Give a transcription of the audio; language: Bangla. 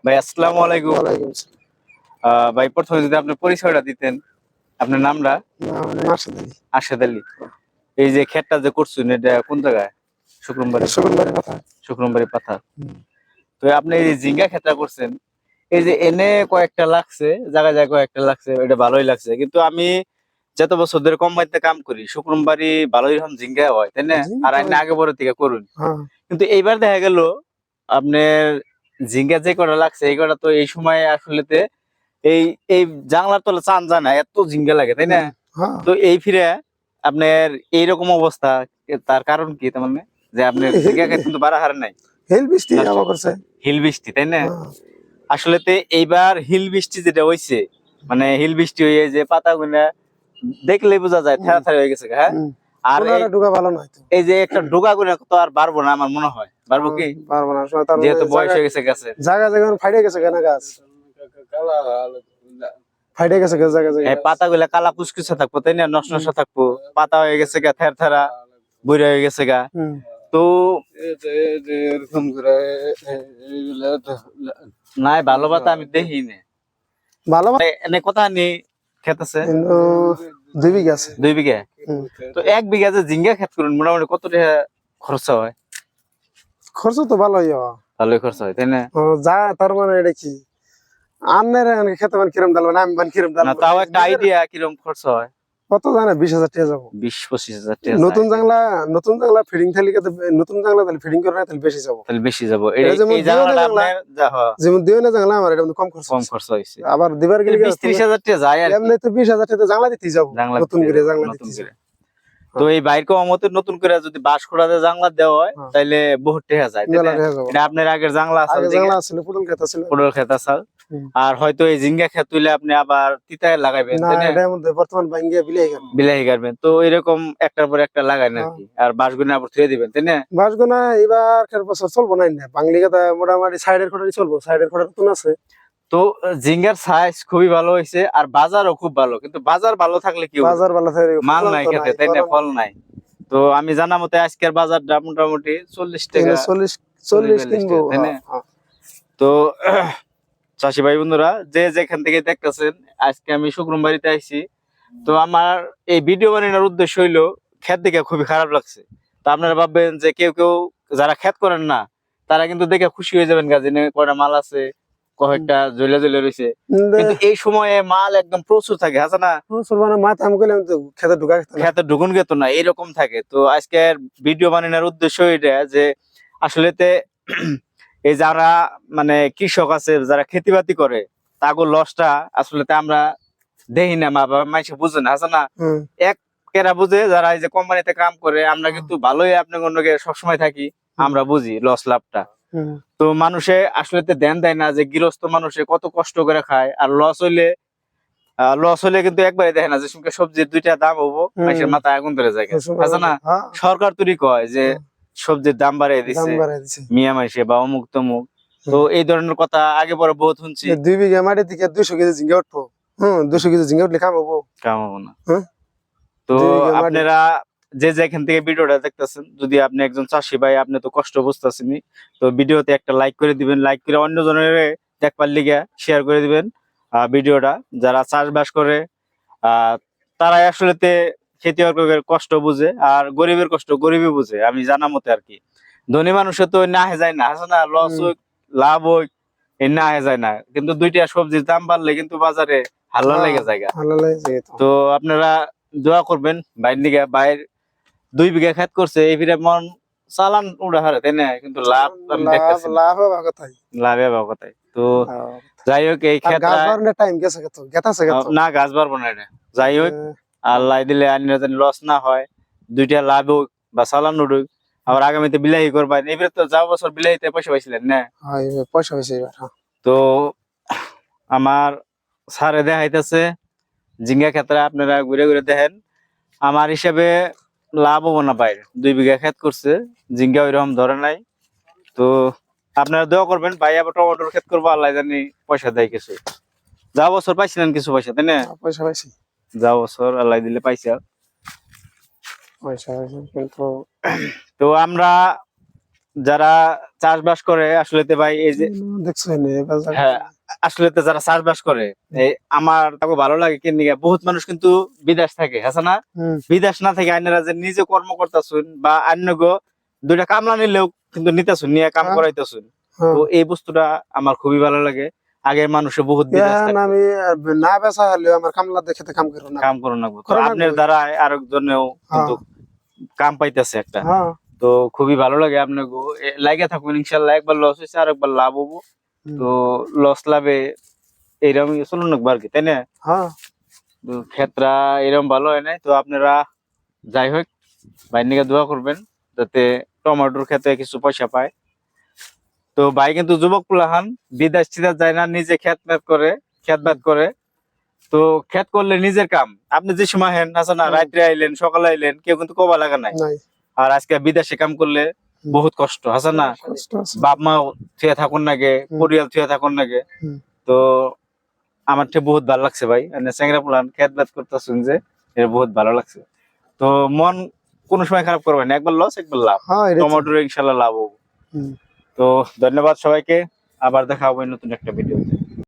ভাই আসসালামু আলাইকুম। ওয়ালাইকুম আসসালাম। ভাই প্রথমে যদি আপনি পরিচয়টা দিতেন, আপনার নামটা? নার্সাদ আলী। আরশাদ আলী। এই যে ক্ষেতটা যে করছেন এটা কোন জায়গায়? শুক্রমবাড়ি। শুকুরবাড়ির কথা। শুক্রমবাড়ি পাথা। হুম। তো আপনি এই যে ঝিঙ্গা ক্ষেতটা করছেন, এই যে এনে কয়েকটা লাগছে, জায়গায় জায়গায় কয়েকটা লাগছে, এটা ভালোই লাগছে। কিন্তু আমি যত বছর ধরে কোম্পানিতে কাম করি, শুক্রমবাড়ি ভালোই রকম ঝিঙ্গা হয়, তাই না? ঝিঙ্গা আর তো আপনি আগে পরে থেকে করুন। হ্যাঁ। কিন্তু এইবার দেখা গেল আপনার ঝিঙ্গা যে কটা লাগছে এই কটা তো এই সময় আসলেতে এই এই জানলার তলে চান যায় না, এত ঝিঙ্গা লাগে, তাই না? হ্যাঁ। তো এই ফিরে আপনার এইরকম অবস্থা, তার কারণ কি? তার মানে যে আপনার ঝিঙ্গা ক্ষেত কিন্তু বাড়া হারে নাই, হেল বৃষ্টি নষ্ট আবার করছে। হিল বৃষ্টি, তাই না? হ্যাঁ। আসলেতে এইবার হিল বৃষ্টি যেটা হইছে, মানে হিল বৃষ্টি হয়ে যে পাতাগুলা দেখলেই বোঝা যায় থেরা থেরা হয়ে গেছে, হ্যাঁ। আর কোনারা ঢোকা ভালো নয় তো। এই যে একটা ডোগা গুলা তো আর বাড়বো না আমার মনে হয়, বাড়বো কি? পারবো না তার যেহেতু বয়স হয়ে গেছে গাছে, জায়গা জায়গা ফাইটে গেছে কেন গাছ, ফাইটে গেছে জায়গা জায়গা। এই পাতাগুলা কালা কুচকুচে থাকবো, তাই না? নষ্ট নষ্ট থাকবো, পাতা হয়ে গেছে গা থেরা থেরা, বুড়া হয়ে গেছে গা। তো নাই ভালো পাতা আমি দেখি না। ভালো এনে কথা নি ক্ষেত আছে? 2 বিঘা আছে। 2 বিঘা। তো 1 বিঘা যে ঝিঙ্গা ক্ষেত করুন মোটামুটি কত টাকা খরচা হয়? খরচ তো ভালোই হয়। ভালোই খরচা হয়, তাই না? যা তার মানে এটা কি আন্নের খেতে মানে কিরম ডালবেন আমি মানে কিরম না ডালবো তাও একটা আইডিয়া কিরকম খরচা হয়? কত জানে 20,000 টাকা যাবো। 20-25 হাজার টাকা নতুন যায়। জাংলা ফিডিং থালিকাতে নতুন জাংলা তাহলে ফিডিং করে না তাহলে বেশি যাবো। তাহলে বেশি যাবো। এটা যেমন এই জায়গাটা আপনার যেমন দিও না জাংলা আমার এটা কম খরচ কম খরচা হয়েছে। আবার দিবার গেলে 20-30 হাজার টাকা যায় আর কি। এমনি তো 20,000 টাকা জাংলা দিতেই যাবো, জাংলা নতুন করে জাংলা নতুন দিতেই করে। যাবো। তো এই বাইর কমতে নতুন করে যদি বাঁশ খোড়াতে জাংলা দেওয়া হয় তাহলে বহুত টাকা যায়, তাই না? এটা আপনার আগের জাংলা আছে, আগে জাংলা ছিল পুরুল খেতা ছিল। পনেরো ক্ষেত আছে। আর হয়তো এই ঝিঙ্গা ক্ষেত তুলে আপনি আবার তিতায় লাগাইবেন, না তাই না? এটার মধ্যে বর্তমান ভাঙ্গিয়া বিলাই গেল বিলাহি গাড়বেন, তো এরকম একটার পর একটা লাগায় নাকি, আর বাঁশগুলো আবার থুয়ে দিবেন, তাই না? বাসগোনা এবার বছর চলবো না বাঙালি কথা মোটামুটি সাইডের খোটারি চলবো, সাইডের খোটা নতুন আছে। তো ঝিঙ্গার সাইজ খুবই ভালো হয়েছে আর বাজারও খুব ভালো, কিন্তু বাজার ভালো থাকলে কি হবে? বাজার ভালো থাকে মাল নাই খেতে, তাই না? ফল নাই। তো আমি জানা মতে আজকের বাজারটা মোটামুটি 40 টাকা, 40 কিনবো, তাই না? তো চাষি ভাই বন্ধুরা যে যেখান থেকে দেখতেছেন, আজকে আমি শুক্রমবাড়িতে আইছি। তো আমার এই ভিডিও বানানোর উদ্দেশ্য হইলো ক্ষেত দেখে খুবই খারাপ লাগছে। তো আপনারা ভাববেন যে কেউ কেউ যারা ক্ষেত করেন না তারা কিন্তু দেখে খুশি হয়ে যাবেন, গাছে কয়টা মাল আছে, কয়েকটা জ্বলে জ্বলে রয়েছে, কিন্তু এই সময়ে মাল একদম প্রচুর থাকে, আছে না? মানে মাথা আমি কইলাম তো খেতে ঢুকা খেতে ঢুকুন গেত না, এরকম থাকে। তো আজকের ভিডিও বানানোর উদ্দেশ্য এটা যে আসলেতে এই যারা মানে কৃষক আছে, যারা খেতিবাতি করে, তাগো লসটা আসলে আমরা দেখি না, মা বাবা মাইসে বুঝে না, আছে না? এক কেরা বুঝে যারা এই যে কোম্পানিতে কাম করে, আমরা কিন্তু ভালোই আপনার অন্যকে সবসময় থাকি, আমরা বুঝি লস লাভটা। তো মানুষে আসলে ধ্যান দেয় না যে গৃহস্থ মানুষে কত কষ্ট করে খায়, আর লস হইলে কিন্তু একবারে দেখে না যে সবজির 2টা দাম হবো, মানুষের মাথায় আগুন ধরে যায়, আছে না? সরকার তৈরি কয় যে সবজির দাম বাড়িয়ে দিচ্ছে মিয়া মাইসে বা অমুক তমুক। তো এই ধরনের কথা আগে পরে বহুত শুনছি। 2 বিঘা মাটি থেকে 200 কেজি ঝিঙ্গা উঠবো। 200 কেজি ঝিঙ্গা উঠলে কামাবো না। তো আপনারা যে যেখান থেকে ভিডিওটা দেখতেছেন, যদি আপনি একজন চাষি ভাই, আপনি তো কষ্ট বুঝতেছেনই, তো ভিডিওতে একটা লাইক করে দিবেন, লাইক করে অন্য জনের দেখবার লিগে শেয়ার করে দিবেন ভিডিওটা। যারা চাষবাস করে তারাই আসলে খেতিয়কের কষ্ট বুঝে, আর গরিবের কষ্ট গরিবই বুঝে, আমি জানা মতে আর কি। ধনী মানুষের তো না হয়ে যায় না, আছে না? লস হোক লাভ হোক না হয়ে যায় না, কিন্তু 2টা সবজির দাম বাড়লে কিন্তু বাজারে হাল্লা লেগে যায়। তো আপনারা দোয়া করবেন বাইর দিকে, বাইর 2 বিঘা ক্ষেত করছে, এই ফিরে মন চালান উড়া হারে, তাই না? কিন্তু লাভ আমি দেখতেছি লাভে পাবো কথাই। তো যাই হোক এই ক্ষেত্রে না গাছ বাড়বো না এটা, যাই হোক আল্লাহ দিলে লস না হয়, 2টা লাভ হোক বা চালান উঠুক। আবার আগামীতে বিলাহি করবেন, এবারে তো যাওয়া বছর বিলাহিতে পয়সা পাইছিলেন না? পয়সা হয়েছে এবার। তো আমার স্যারে দেখাইতেছে ঝিঙ্গা ক্ষেত্রে, আপনারা ঘুরে ঘুরে দেখেন। আমার হিসাবে লাভ হবো না ভাই, 2 বিঘা ক্ষেত করছে, ঝিঙ্গা ওইরকম ধরে নাই। তো আপনারা দোয়া করবেন ভাই, আবার টমেটোর ক্ষেত করবো, আল্লাহ জানি পয়সা দেয় কিছু। যা বছর পাইছিলেন কিছু পয়সা, তাই না? পয়সা পাইছি, যা বছর আল্লাহ দিলে পাইছা পয়সা কিন্তু। তো আমরা যারা চাষবাস করে আসলে তো ভাই এই যে দেখছেন এই বাজার হ্যাঁ আসলে তো যারা চাষবাস করে এই আমার তাকে ভালো লাগে কি নিয়ে বহুত মানুষ কিন্তু বিদেশ থাকে আছে না হুম, বিদেশ না থেকে আইনারা যে নিজে কর্ম করতেছুন বা অন্য গো দুইটা কামলা নিলেও কিন্তু নিতেছুন নিয়ে কাম হ্যাঁ। করাইতেছুন হ্যাঁ। তো এই বস্তুটা আমার খুবই ভালো লাগে আগের মানুষে বহুত বিদেশ এখন থাকতো, আমি না বেচা হলেও আমার কামলা দেখে তো কাম করো না। কাম করো না তো করা আপনার লাগবে। দ্বারা আরেকজনেও কিন্তু হ্যাঁ, কাম পাইতেছে একটা হ্যাঁ, তো খুবই ভালো লাগে আপনাকে লাগে থাকুন ইনশাল্লাহ একবার লস হয়েছে আর একবার লাভ হবো হুম, তো লস লাভে এইরকম চলুন না আর কি তাই না হ্যাঁ, তো ক্ষেত্রা এরকম ভালো হয় নাই তো আপনারা যাই হোক ভাই নিকে দোয়া করবেন যাতে টমেটোর ক্ষেত্রে কিছু পয়সা পায় তো ভাই কিন্তু যুবক পুলাহান বিদেশ টিদেশ যায় না নিজে খেত বাদ করে তো খেত করলে নিজের কাম আপনি যে সময় হেন আছে না হুম। রাত্রে আইলেন সকালে আইলেন কেউ কিন্তু কবা লাগা নাই নাই আর আজকে বিদেশে কাম করলে হুম। বহুত কষ্ট আছে না কষ্ট আছে। বাপ মা থুয়ে থাকুন নাগে হুম। পরিয়াল থুয়ে থাকুন নাগে হুম। তো আমার ঠিক বহুত ভালো লাগছে ভাই মানে চেংরা পুলান খেত বাদ করতেছুন যে এটা বহুত ভালো লাগছে তো মন কোনো সময় খারাপ করবে না একবার লস একবার লাভ হ্যাঁ, এটা তো। টমেটোর ইনশাল্লাহ লাভ হবো হুম। তো ধন্যবাদ সবাইকে আবার দেখা হবে নতুন একটা ভিডিওতে